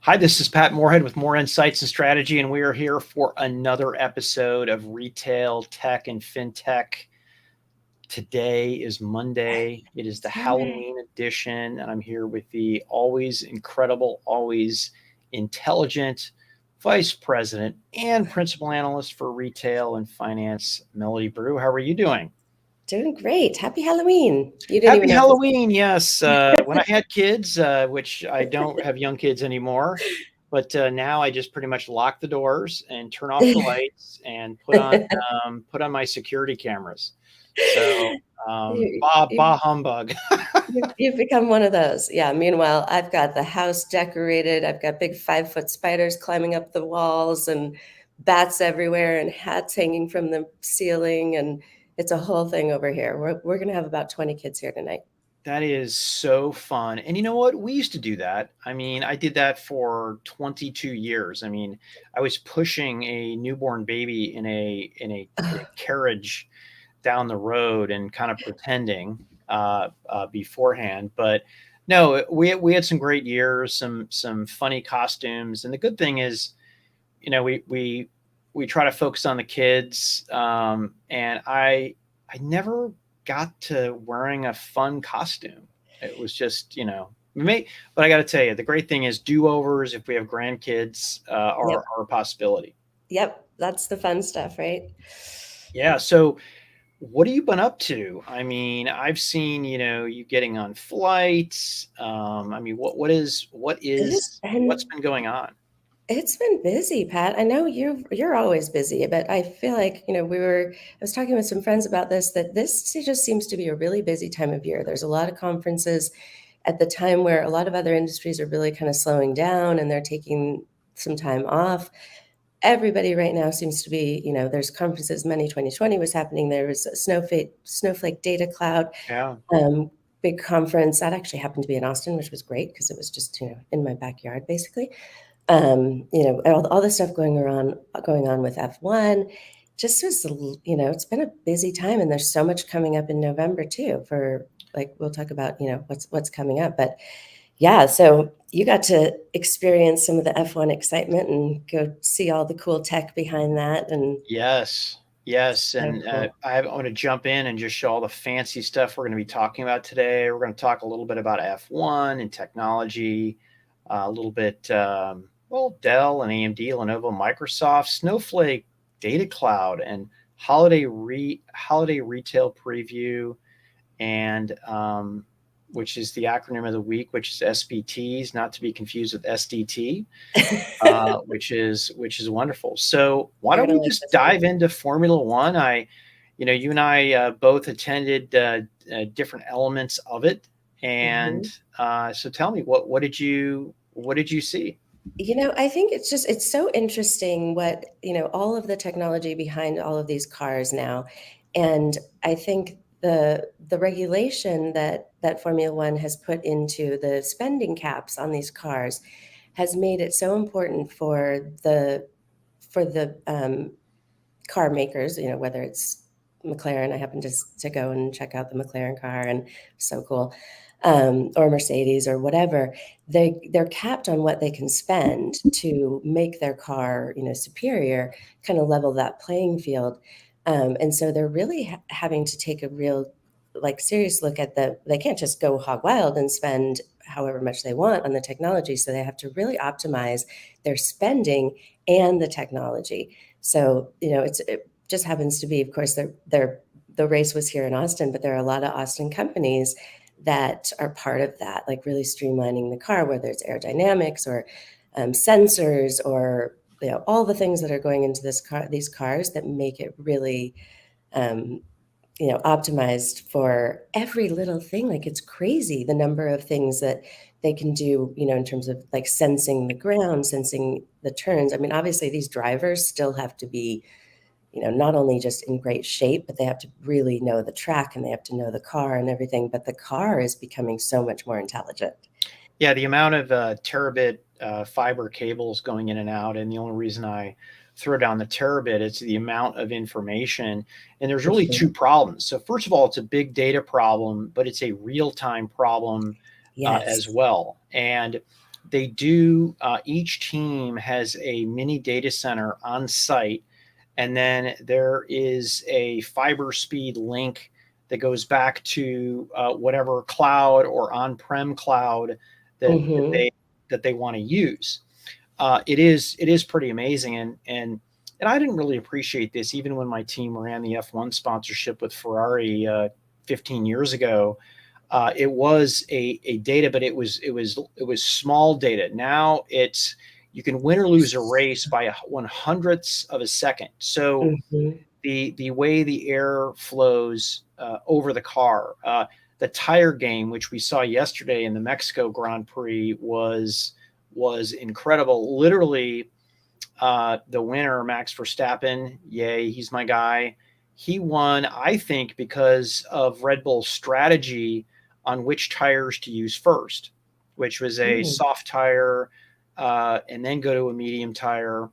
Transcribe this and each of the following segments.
Hi, this is Pat Moorhead with More Insights and Strategy, and we are here for another episode of Retail, Tech, and Fintech. Today is Monday. It is the Halloween edition, and I'm here with the always incredible, always intelligent Vice President and Principal Analyst for Retail and Finance, Melody Brew. How are you doing? Doing great. Happy Halloween. You didn't Happy even know this. Halloween, yes. When I had kids, which I don't have young kids anymore, but now I just pretty much lock the doors and turn off the lights and put on my security cameras. So You, bah humbug. you've become one of those. Yeah. Meanwhile, I've got the house decorated. I've got big 5-foot spiders climbing up the walls and bats everywhere and hats hanging from the ceiling. And it's a whole thing over here. We're going to have about 20 kids here tonight. That is so fun. And you know what? We used to do that. I mean, I did that for 22 years. I mean, I was pushing a newborn baby in a carriage down the road and kind of pretending beforehand. But no, we had some great years, some funny costumes, and the good thing is, we try to focus on the kids, and I never got to wearing a fun costume. It was just but I got to tell you, the great thing is do-overs if we have grandkids Yep. are a possibility. Yep. That's the fun stuff, right? Yeah. So what have you been up to? I mean, I've seen, you getting on flights. I mean, what's been going on? It's been busy, Pat. I know you're always busy, but I feel like, I was talking with some friends about this, that this just seems to be a really busy time of year. There's a lot of conferences at the time where a lot of other industries are really kind of slowing down and they're taking some time off. Everybody right now seems to be, there's conferences. Many 2020 was happening. There was a Snowflake Data Cloud, Yeah. big conference that actually happened to be in Austin, which was great because it was just, in my backyard, basically. All the stuff going on with F1 just was, it's been a busy time, and there's so much coming up in November too, for like, we'll talk about, what's coming up. But yeah, so you got to experience some of the F1 excitement and go see all the cool tech behind that. And Yes. so And cool. I want to jump in and just show all the fancy stuff we're going to be talking about today. We're going to talk a little bit about F1 and technology, a little bit, Dell and AMD, Lenovo, Microsoft, Snowflake, Data Cloud, and holiday retail preview, and which is the acronym of the week, which is SBTs, not to be confused with SDT, which is wonderful. So why You're don't gonna we like just this one. dive into Formula One? You and I both attended different elements of it, and Mhm. so tell me, what did you see? I think it's so interesting what, all of the technology behind all of these cars now. And I think the regulation that Formula One has put into the spending caps on these cars has made it so important for the car makers, whether it's McLaren. I happened to go and check out the McLaren car, and so cool. Or Mercedes or whatever. They're capped on what they can spend to make their car, superior, kind of level that playing field. And so they're really having to take a real, like, serious look at they can't just go hog wild and spend however much they want on the technology. So they have to really optimize their spending and the technology. So, it just happens to be, of course, the race was here in Austin, but there are a lot of Austin companies that are part of that, like really streamlining the car, whether it's aerodynamics or sensors, or all the things that are going into these cars that make it really um, optimized for every little thing. Like, it's crazy the number of things that they can do, in terms of like sensing the ground, sensing the turns. I mean, obviously these drivers still have to be, not only just in great shape, but they have to really know the track and they have to know the car and everything. But the car is becoming so much more intelligent. Yeah, the amount of terabit fiber cables going in and out, and the only reason I throw down the terabit is the amount of information. And there's really two problems. So first of all, it's a big data problem, but it's a real time problem as Yes. well. And they do, each team has a mini data center on site, and then there is a fiber speed link that goes back to whatever cloud or on-prem cloud that, that Mm-hmm. they that they want to use. It is pretty amazing, and I didn't really appreciate this even when my team ran the F1 sponsorship with Ferrari 15 years ago. It was a data, but it was small data. Now it's you can win or lose a race by 1/100th of a second. So Mm-hmm. the way the air flows over the car, the tire game, which we saw yesterday in the Mexico Grand Prix, was incredible. Literally, the winner, Max Verstappen, yay, he's my guy. He won, I think, because of Red Bull's strategy on which tires to use first, which was a Mm. soft tire and then go to a medium tire.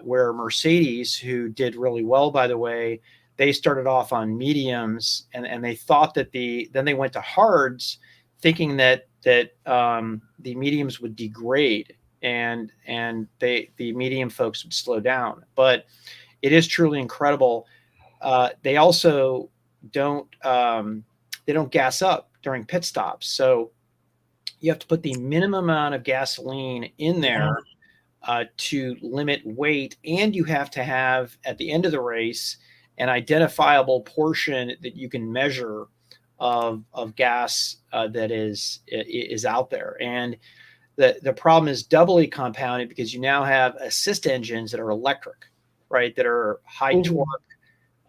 Where Mercedes, who did really well, by the way, they started off on mediums, and they thought that then they went to hards, thinking that the mediums would degrade and the medium folks would slow down. But it is truly incredible. They also don't they don't gas up during pit stops, so you have to put the minimum amount of gasoline in Yeah. there to limit weight, and you have to have at the end of the race an identifiable portion that you can measure of gas that is out there. And the problem is doubly compounded because you now have assist engines that are electric, right? That are high torque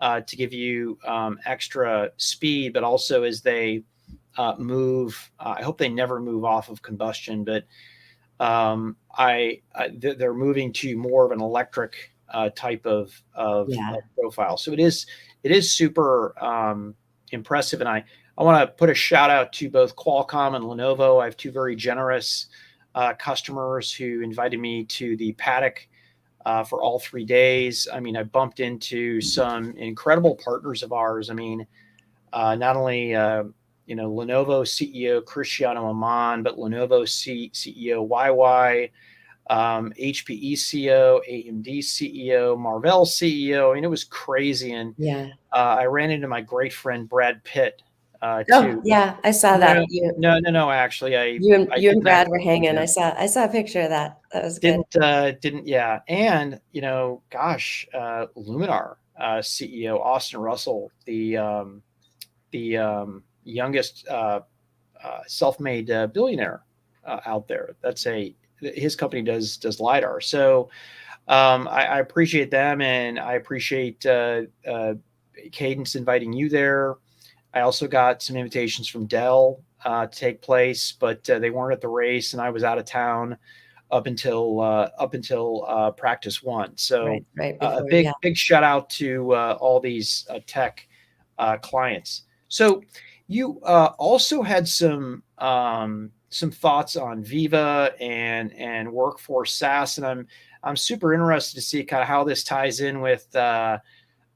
Mm-hmm. to give you extra speed, but also as they move, I hope they never move off of combustion, but they're moving to more of an electric type of Yeah. profile. So it is super impressive, and I want to put a shout out to both Qualcomm and Lenovo. I have two very generous customers who invited me to the paddock for all 3 days. I mean, I bumped into some incredible partners of ours. I mean, not only Lenovo CEO Cristiano Amon, but Lenovo CEO YY, HPE CEO, AMD CEO, Marvell CEO. I mean, it was crazy, and Yeah. I ran into my great friend Brad Pitt Oh, too. yeah. I saw No, that. no, no, no. Actually, I I You and didn't Brad actually were meet hanging. him. I saw a picture of that. That was good. Didn't yeah. And gosh, Luminar CEO Austin Russell, the youngest self-made billionaire out there. His company does lidar. So I appreciate them, and I appreciate Cadence inviting you there. I also got some invitations from Dell to take place, but they weren't at the race, and I was out of town up until practice one. So Right a before. big Yeah. big shout out to all these tech clients. So you also had some thoughts on Viva and workforce SaaS, and I'm super interested to see kind of how this ties in with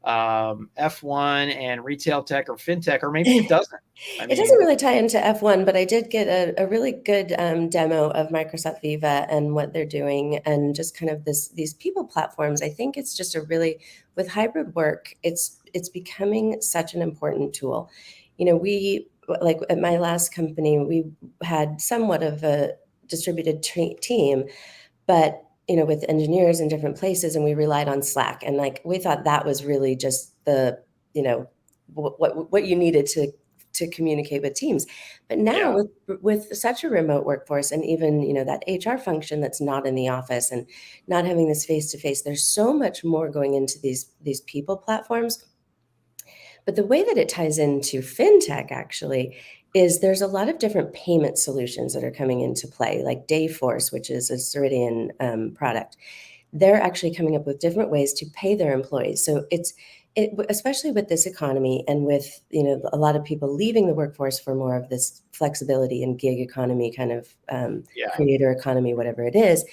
F1 and retail tech or fintech, or maybe it doesn't. I It doesn't mean, really tie into F1, but I did get a really good demo of Microsoft Viva and what they're doing, and just kind of these people platforms. I think it's just a really, with hybrid work, it's becoming such an important tool. We, like at my last company, we had somewhat of a distributed team, but with engineers in different places, and we relied on Slack, and like we thought that was really just the you know what you needed to communicate with teams. But now yeah, with such a remote workforce, and even that HR function that's not in the office and not having this face to face, there's so much more going into these people platforms. But the way that it ties into fintech actually is there's a lot of different payment solutions that are coming into play, like Dayforce, which is a Ceridian product. They're actually coming up with different ways to pay their employees. So especially with this economy, and with a lot of people leaving the workforce for more of this flexibility and gig economy kind of yeah, creator economy, whatever it is,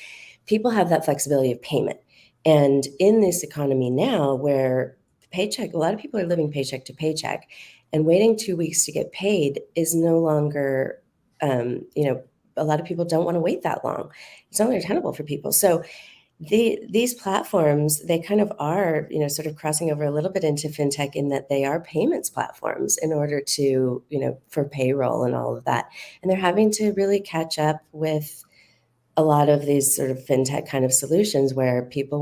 people have that flexibility of payment. And in this economy now, where paycheck, a lot of people are living paycheck to paycheck, and waiting 2 weeks to get paid is no longer, a lot of people don't want to wait that long. It's not tenable for people. So these platforms, they kind of are, sort of crossing over a little bit into fintech in that they are payments platforms in order to, for payroll and all of that. And they're having to really catch up with a lot of these sort of fintech kind of solutions where people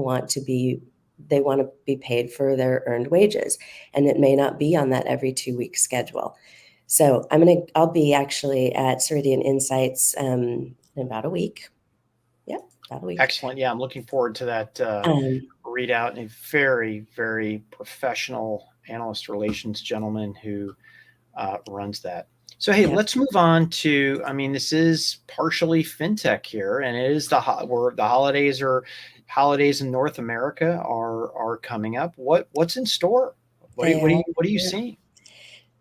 they want to be paid for their earned wages. And it may not be on that every 2 week schedule. So I'll be actually at Ceridian Insights in about a week. Yeah, about a week. Excellent. Yeah, I'm looking forward to that readout, and a very, very professional analyst relations gentleman who runs that. So, hey, let's move on to, this is partially fintech here, and it is the holidays in North America are coming up. What's in store? What are you seeing?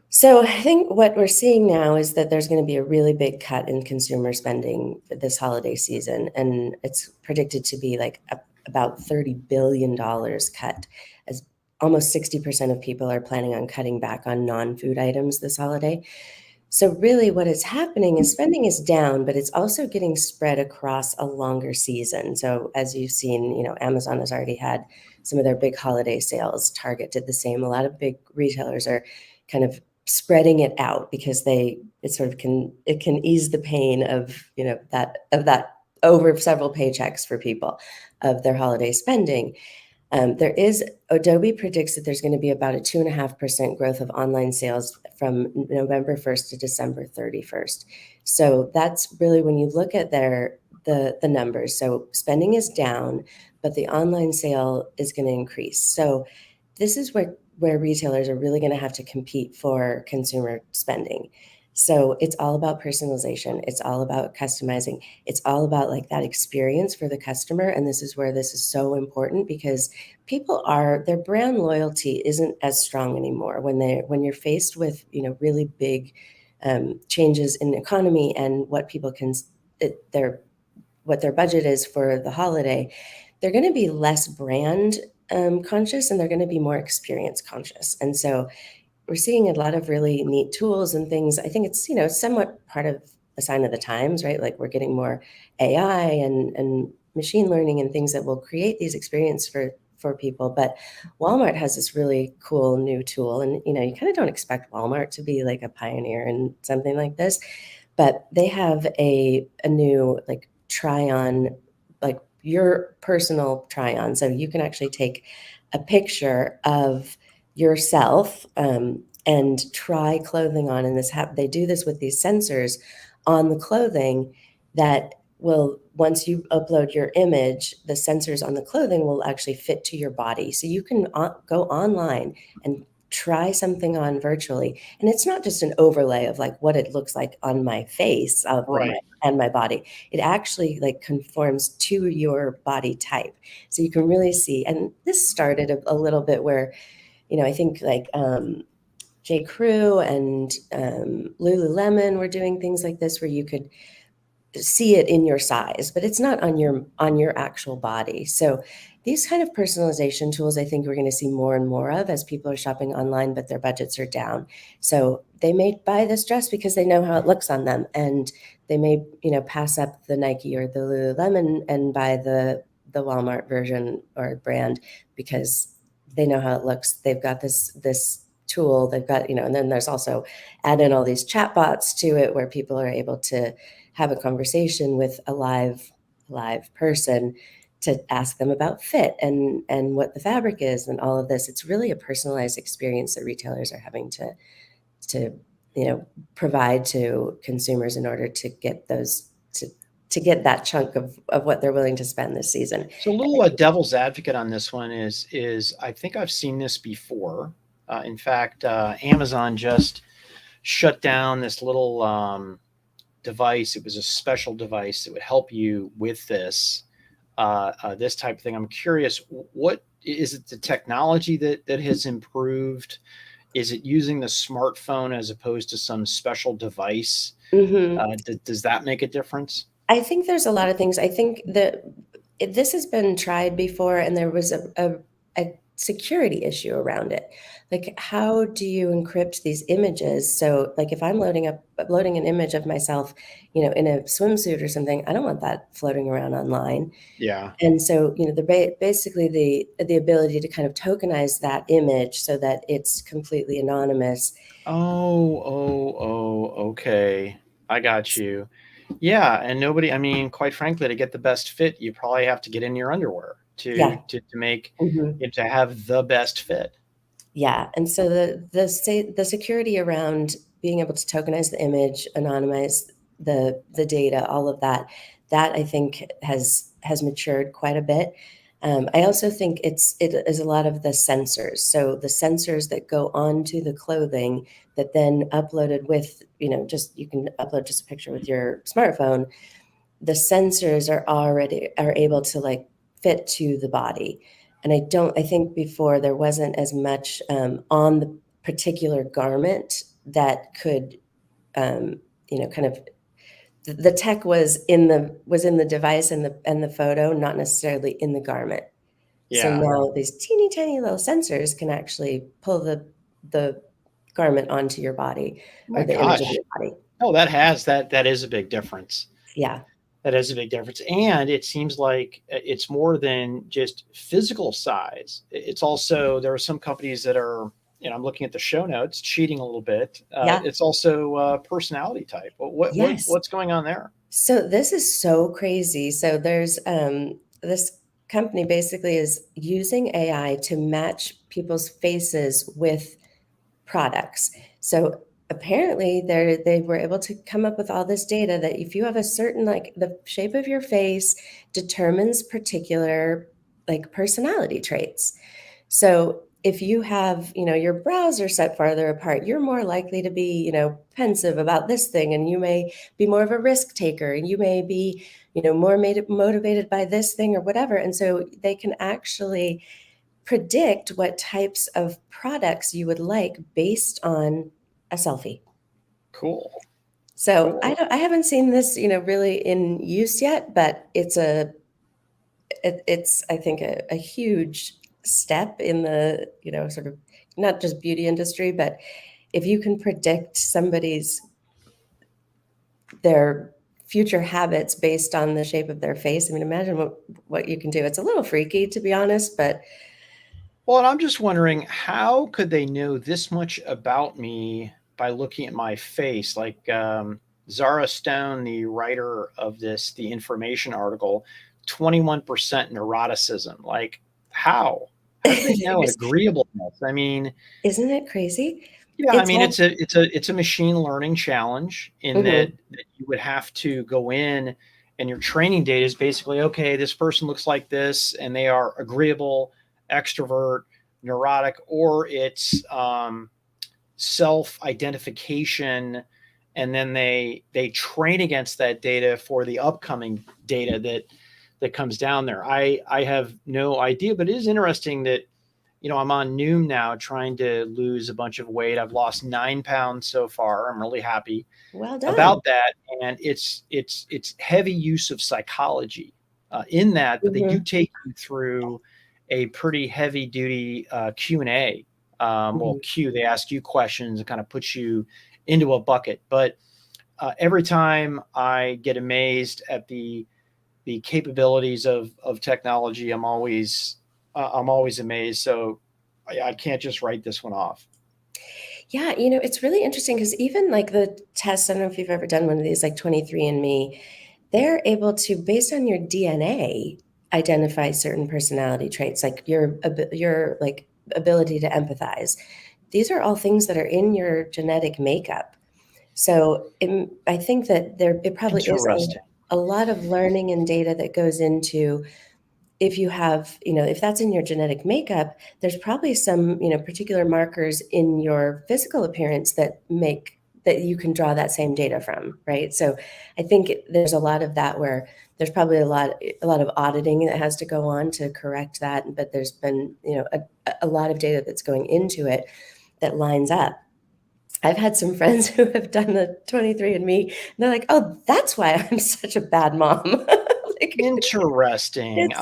So I think what we're seeing now is that there's going to be a really big cut in consumer spending this holiday season, and it's predicted to be like about $30 billion cut, as almost 60% of people are planning on cutting back on non-food items this holiday. So really what is happening is spending is down, but it's also getting spread across a longer season. So as you've seen, Amazon has already had some of their big holiday sales. Target did the same. A lot of big retailers are kind of spreading it out because it can ease the pain of, that over several paychecks for people of their holiday spending. Adobe predicts that there's going to be about a 2.5% growth of online sales from November 1st to December 31st. So that's really when you look at the numbers. So spending is down, but the online sale is going to increase. So this is where retailers are really going to have to compete for consumer spending. So it's all about personalization. It's all about customizing. It's all about like that experience for the customer. And this is where this is so important because their brand loyalty isn't as strong anymore when you're faced with, really big changes in the economy and what people what their budget is for the holiday. They're going to be less brand conscious, and they're going to be more experience conscious. And so we're seeing a lot of really neat tools and things. I think it's, somewhat part of a sign of the times, right? Like we're getting more AI and machine learning and things that will create these experiences for people. But Walmart has this really cool new tool. And, you kind of don't expect Walmart to be like a pioneer in something like this, but they have a new like try on, like your personal try on. So you can actually take a picture of yourself and try clothing on. And they do this with these sensors on the clothing that will, once you upload your image, the sensors on the clothing will actually fit to your body. So you can go online and try something on virtually. And it's not just an overlay of like what it looks like on my face and my body. It actually like conforms to your body type. So you can really see. And this started a little bit where, I think like J. Crew and Lululemon were doing things like this where you could see it in your size, but it's not on your actual body. So these kind of personalization tools, I think we're going to see more and more of as people are shopping online, but their budgets are down. So they may buy this dress because they know how it looks on them, and they may, pass up the Nike or the Lululemon and buy the Walmart version or brand because they know how it looks. They've got this tool. They've got, and then there's also add in all these chat bots to it where people are able to have a conversation with a live person to ask them about fit and what the fabric is and all of this. It's really a personalized experience that retailers are having to provide to consumers in order to get those to get that chunk of what they're willing to spend this season. So a little devil's advocate on this one is I think I've seen this before. In fact, Amazon just shut down this little device. It was a special device that would help you with this type of thing. I'm curious, what is it? The technology that has improved? Is it using the smartphone as opposed to some special device? Mm-hmm. Does that make a difference? I think there's a lot of things. I think that this has been tried before, and there was a security issue around it. Like, how do you encrypt these images? So like if I'm uploading an image of myself, in a swimsuit or something, I don't want that floating around online. Yeah. And so, basically the ability to kind of tokenize that image so that it's completely anonymous. Okay. I got you. Yeah, and nobody, I mean, quite frankly, to get the best fit, you probably have to get in your underwear Yeah. to make Mhm. it to have the best fit. Yeah, and so the security around being able to tokenize the image, anonymize the data, all of that, that I think has matured quite a bit. I also think it is a lot of the sensors. So the sensors that go onto the clothing that then uploaded with, just you can upload just a picture with your smartphone. The sensors are able to like fit to the body. And I think before there wasn't as much on the particular garment that could, kind of the tech was in the device and the photo, not necessarily in the garment. So Yeah. now these teeny tiny little sensors can actually pull the garment onto your body or My the image of gosh. your body. Oh, that is a big difference. Yeah. That is a big difference. And it seems like it's more than just physical size. It's also, there are some companies that are, I'm looking at the show notes, cheating a little bit. Yeah. It's also personality type. Yes. What's going on there? So this is so crazy. So there's this company basically is using AI to match people's faces with products. So apparently they were able to come up with all this data that if you have a certain, like, the shape of your face determines particular like personality traits. So if you have, your brows are set farther apart, you're more likely to be, pensive about this thing, and you may be more of a risk taker, and you may be, more motivated by this thing or whatever. And so they can actually predict what types of products you would like based on a selfie. Cool. So Cool. I haven't seen this, really in use yet, but it's I think a huge step in the, sort of not just beauty industry, but if you can predict their future habits based on the shape of their face, I mean, imagine what you can do. It's a little freaky, to be honest, but Well, and I'm just wondering, how could they know this much about me by looking at my face? Like Zara Stone, the writer of the information article, 21% neuroticism. Like, how? How do they know agreeableness? I mean, isn't it crazy? yeah, I It's mean, all. it's a machine learning challenge in Mhm. that you would have to go in, and your training data is basically, okay, this person looks like this and they are agreeable, extrovert, neurotic, or it's self identification, and then they train against that data for the upcoming data that comes down there. I have no idea, but it is interesting that I'm on Noom now trying to lose a bunch of weight. I've lost 9 pounds so far. I'm really happy Well done. about that. And it's heavy use of psychology in that, but they do Mhm. take you through a pretty heavy duty Q&A. Mhm. They ask you questions and kind of put you into a bucket. But every time I get amazed at the capabilities of technology, I'm always amazed. So I can't just write this one off. Yeah, it's really interesting because even like the tests, I don't know if you've ever done one of these, like 23andMe, they're able to, based on your DNA, identify certain personality traits, like your like ability to empathize. These are all things that are in your genetic makeup. So I think that it probably is Interesting. a lot of learning and data that goes into, if you have, if that's in your genetic makeup, there's probably some, particular markers in your physical appearance that you can draw that same data from, right? So I think there's a lot of that where there's probably a lot of auditing that has to go on to correct that, but there's been, a lot of data that's going into it that lines up. I've had some friends who have done the 23andMe, and they're like, "Oh, that's why I'm such a bad mom." Like, Interesting. it's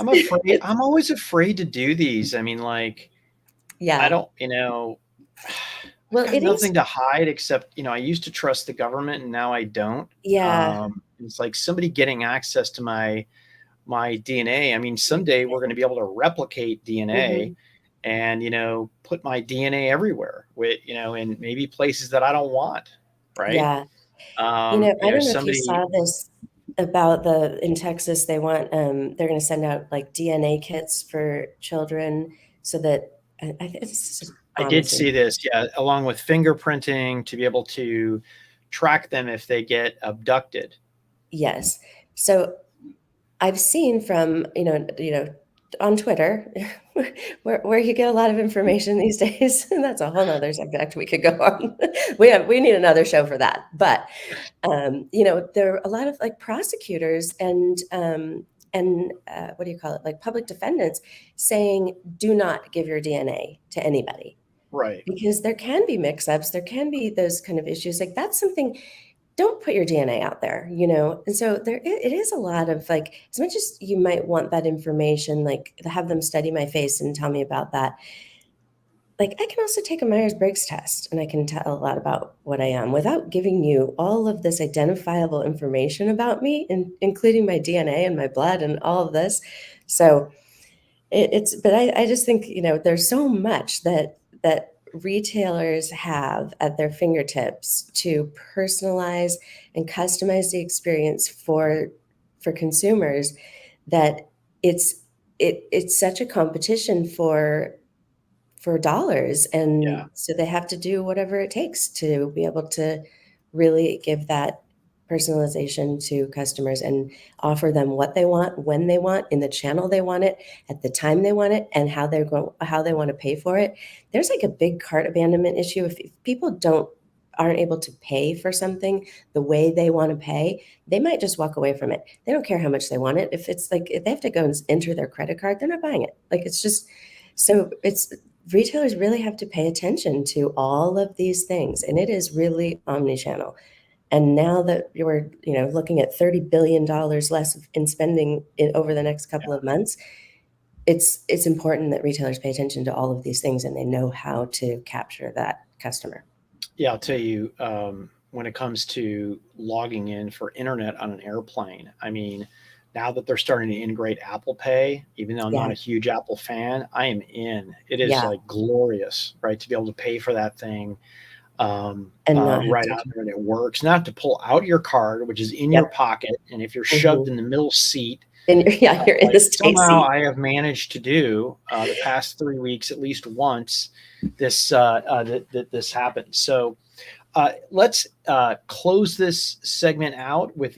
I'm always afraid to do these. I mean, like, I Yeah. don't, I've Well, got it is. nothing to hide except, I used to trust the government and now I don't. Yeah. It's like somebody getting access to my DNA. I mean, someday we're going to be able to replicate DNA Hmm. and, put my DNA everywhere with, in maybe places that I don't want. Right. Yeah. I don't know if you Somebody, saw this about in Texas, they want, they're going to send out like DNA kits for children so that this is I did honestly, see this, yeah, along with fingerprinting to be able to track them if they get abducted. yes. So I've seen from, on Twitter, where you get a lot of information these days, and that's a whole nother subject we could go on. We need another show for that. But there are a lot of like prosecutors and what do you call it? Like public defendants saying, do not give your DNA to anybody Right. because there can be mix-ups, there can be those kind of issues. Like that's something, don't put your DNA out there, And so it is a lot of like, as much as you might want that information, like to have them study my face and tell me about that. Like I can also take a Myers-Briggs test and I can tell a lot about what I am without giving you all of this identifiable information about me, including my DNA and my blood and all of this. So but I just think, there's so much that retailers have at their fingertips to personalize and customize the experience for consumers that it's it's such a competition for dollars. Yeah. And so they have to do whatever it takes to be able to really give that personalization to customers and offer them what they want, when they want, in the channel they want it, at the time they want it, and how they want to pay for it. There's like a big cart abandonment issue. If people aren't able to pay for something the way they want to pay, they might just walk away from it. They don't care how much they want it. If it's like if they have to go and enter their credit card, they're not buying it. Like it's just so it's retailers really have to pay attention to all of these things, and it is really omni-channel. And now that we're looking at $30 billion less in spending over the next couple of months, it's important that retailers pay attention to all of these things and they know how to capture that customer. Yeah, I'll tell you, when it comes to logging in for internet on an airplane, I mean, now that they're starting to integrate Apple Pay, even though I'm not Yeah, a huge Apple fan, I am in. It is yeah, like glorious, right? To be able to pay for that thing and not have right to. out there and it works. Not to pull out your card, which is in your Yep. pocket. And if you're shoved Hmm. in the middle seat, And yeah, you're in like the state somehow seat. I have managed to do the past 3 weeks at least once that this happened. So let's close this segment out with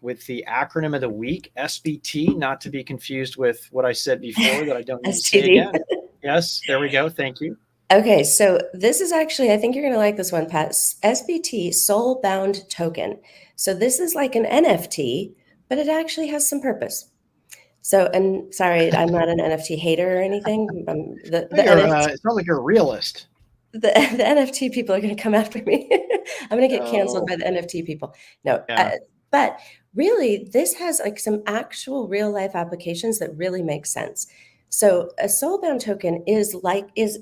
with the acronym of the week, SBT, not to be confused with what I said before that I don't need to say STD. again. Yes, there we go. Thank you. Okay, so this is actually, I think you're going to like this one, Pat. SBT, SoulBound Token. So this is like an NFT, but it actually has some purpose. So, and sorry, I'm not an NFT hater or anything. The NFT, It sounds like you're a realist. the NFT people are going to come after me. I'm going to get canceled Oh, by the NFT people. No, yeah, but really, this has like some actual real life applications that really make sense. So a soulbound token is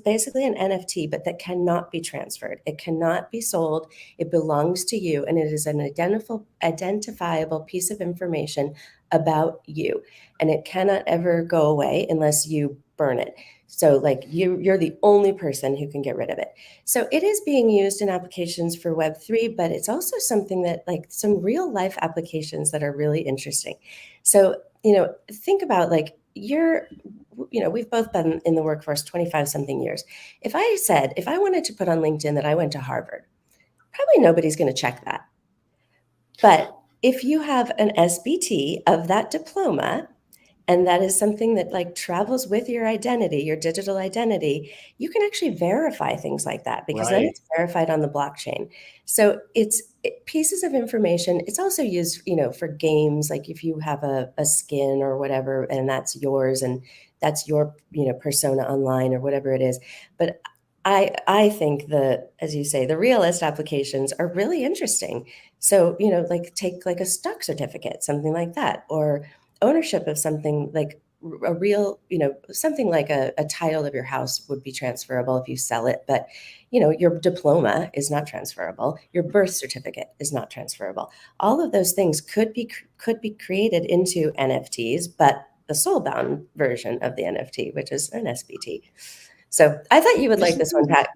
basically an NFT, but that cannot be transferred. It cannot be sold. It belongs to you, and it is an identifiable piece of information about you, and it cannot ever go away unless you burn it. So like you're the only person who can get rid of it. So it is being used in applications for Web3, but it's also something that like some real life applications that are really interesting. So, think about like we've both been in the workforce 25 something years. If I wanted to put on LinkedIn that I went to Harvard, probably nobody's going to check that. But if you have an SBT of that diploma, and that is something that like travels with your identity, your digital identity, you can actually verify things like that because then right. it's verified on the blockchain. So pieces of information. It's also used, for games, like if you have a skin or whatever, and that's yours and that's your, persona online or whatever it is. But I think as you say, the realist applications are really interesting. So, like take like a stock certificate, something like that, or ownership of something like a real, something like a title of your house would be transferable if you sell it, but your diploma is not transferable. Your birth certificate is not transferable. All of those things could be created into NFTs, but the soul-bound version of the NFT, which is an SBT. So I thought you would like this one, Pat.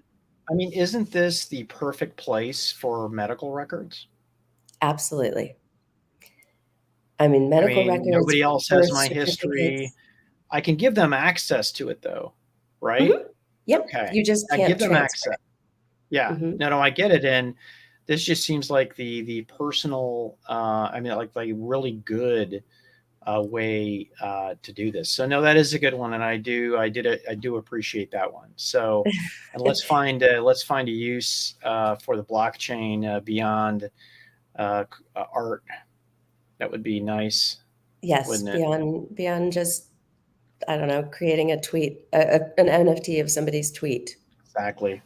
I mean, isn't this the perfect place for medical records? Absolutely. I mean, medical records, nobody else has birth my history. certificates. I can give them access to it though, right? Mm-hmm. Yep. Okay. You just I can't give them transfer access. Yeah. it. Mm-hmm. No, I get it. And this just seems like the personal, like really good way to do this. So no, that is a good one, and I do appreciate that one. So, and let's find a use for the blockchain beyond art. That would be nice, Yes, wouldn't it? beyond just, I don't know, creating a tweet, an NFT of somebody's tweet. Exactly.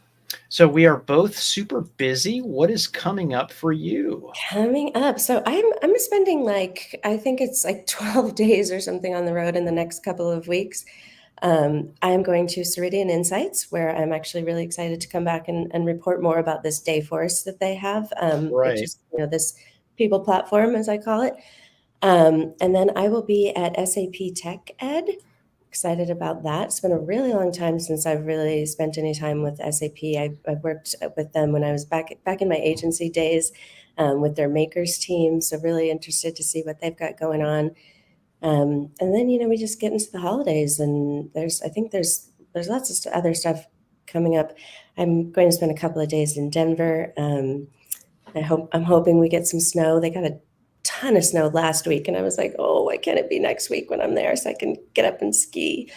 So we are both super busy. What is coming up for you? Coming up, so I'm spending I think it's like 12 days or something on the road in the next couple of weeks. I'm going to Ceridian Insights, where I'm actually really excited to come back and report more about this Dayforce that they have, which Right. is this people platform, as I call it. And then I will be at SAP Tech Ed. Excited about that. It's been a really long time since I've really spent any time with SAP. I've worked with them when I was back in my agency days, with their makers team. So really interested to see what they've got going on. And then we just get into the holidays, and I think there's lots of other stuff coming up. I'm going to spend a couple of days in Denver. I'm hoping we get some snow. They got a ton of snow last week, and I was like, oh, why can't it be next week when I'm there so I can get up and ski?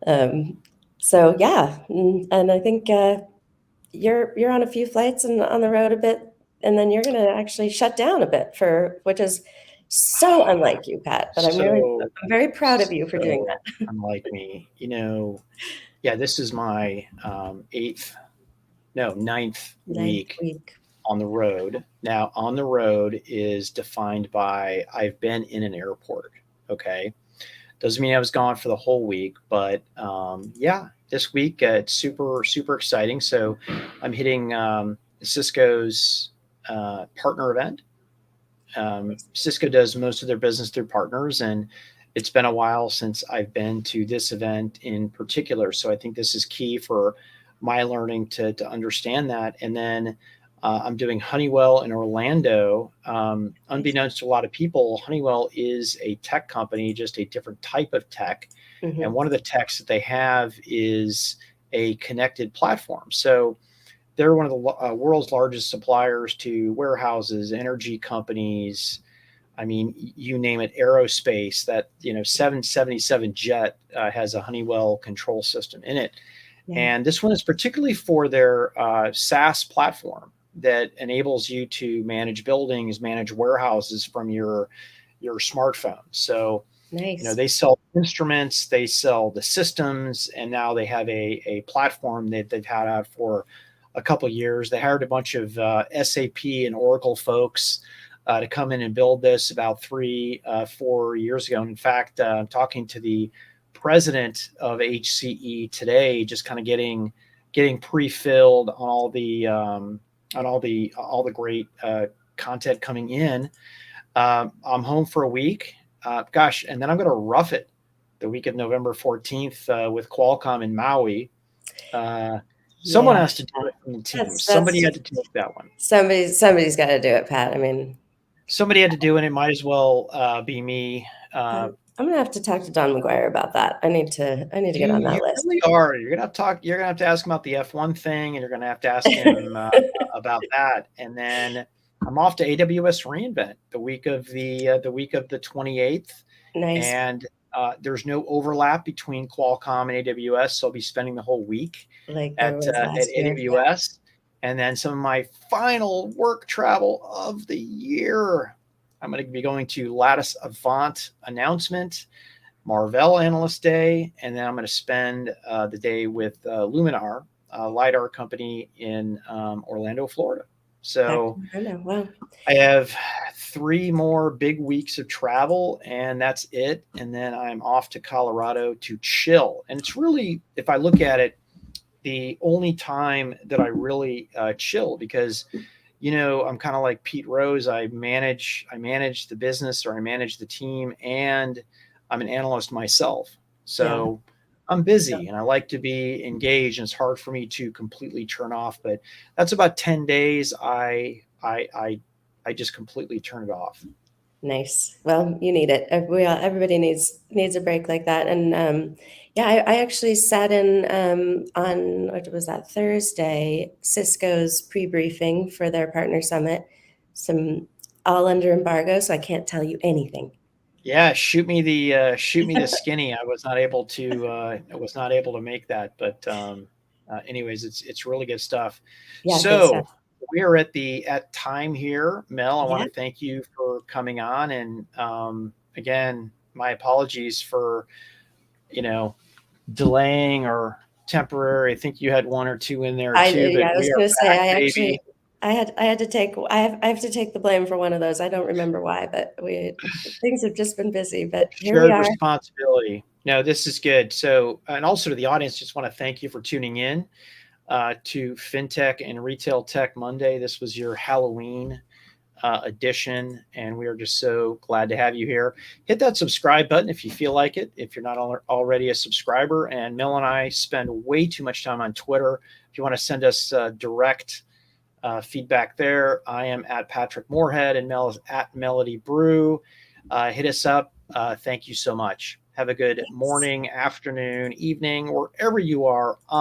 So yeah, and I think you're on a few flights and on the road a bit, and then you're going to actually shut down a bit, which is so unlike you, Pat. But I'm very proud of you for doing that. Unlike me, yeah, this is my ninth week on the road. Now, on the road is defined by I've been in an airport. Okay. Doesn't mean I was gone for the whole week, but yeah, this week it's super, super exciting. So I'm hitting Cisco's partner event. Cisco does most of their business through partners, and it's been a while since I've been to this event in particular. So I think this is key for my learning to understand that. And then I'm doing Honeywell in Orlando. Unbeknownst to a lot of people, Honeywell is a tech company, just a different type of tech. Mm-hmm. And one of the techs that they have is a connected platform. So they're one of the world's largest suppliers to warehouses, energy companies. I mean, you name it, aerospace. That 777 jet has a Honeywell control system in it. Yeah. And this one is particularly for their SaaS platform that enables you to manage buildings, manage warehouses from your smartphone. So, nice. They sell instruments, they sell the systems, and now they have a platform that they've had out for a couple of years. They hired a bunch of SAP and Oracle folks to come in and build this about 4 years ago. And in fact, I'm talking to the president of HCE today, just kind of getting pre-filled on all the great content coming in. I'm home for a week, and then I'm going to rough it the week of November 14th with Qualcomm in Maui. Someone has to do it from the team. Somebody had to take that one. Somebody's got to do it, Pat. I mean, somebody had to do it. It might as well be me. I'm gonna have to talk to Don McGuire about that. I need to get on that list. You really are. You're gonna have to ask him about the F1 thing, and you're gonna have to ask him about that. And then I'm off to AWS reInvent the week of the 28th. Nice. And there's no overlap between Qualcomm and AWS, so I'll be spending the whole week at AWS. And then some of my final work travel of the year, I'm going to be going to Lattice Avant announcement, Marvell Analyst Day, and then I'm going to spend the day with Luminar, a LiDAR company in Orlando, Florida. So Sacramento. Wow. I have 3 more big weeks of travel, and that's it. And then I'm off to Colorado to chill. And it's really, if I look at it, the only time that I really chill, because I'm kind of like Pete Rose. I manage the business, or I manage the team, and I'm an analyst myself. Yeah. So I'm busy and I like to be engaged, and it's hard for me to completely turn off. But that's about 10 days. I just completely turn it off. Nice. Well, you need it. Everybody needs a break like that. And yeah, I actually sat in on what was that Thursday, Cisco's pre-briefing for their partner summit. Some all under embargo, so I can't tell you anything. Yeah, shoot me the skinny. I was not able to make that, but anyways, it's really good stuff. Yeah, good stuff. So we are at time here, Mel. I want Yeah, to thank you for coming on, and again, my apologies for you know delaying or temporary. I think you had one or two in there too, but I was we are going to say back, baby. I had to take I have to take the blame for one of those. I don't remember why, but we things have just been busy. But here we Shared are. responsibility. No, this is good. So, and also to the audience, just want to thank you for tuning in to FinTech and Retail Tech Monday. This was your Halloween edition, and we are just so glad to have you here. Hit that subscribe button if you feel like it, if you're not already a subscriber. And Mel and I spend way too much time on Twitter. If you want to send us direct feedback there, I am at Patrick Moorhead, and Mel is at Melody Brew. Hit us up. Thank you so much. Have a good Thanks. morning, afternoon, evening, wherever you are on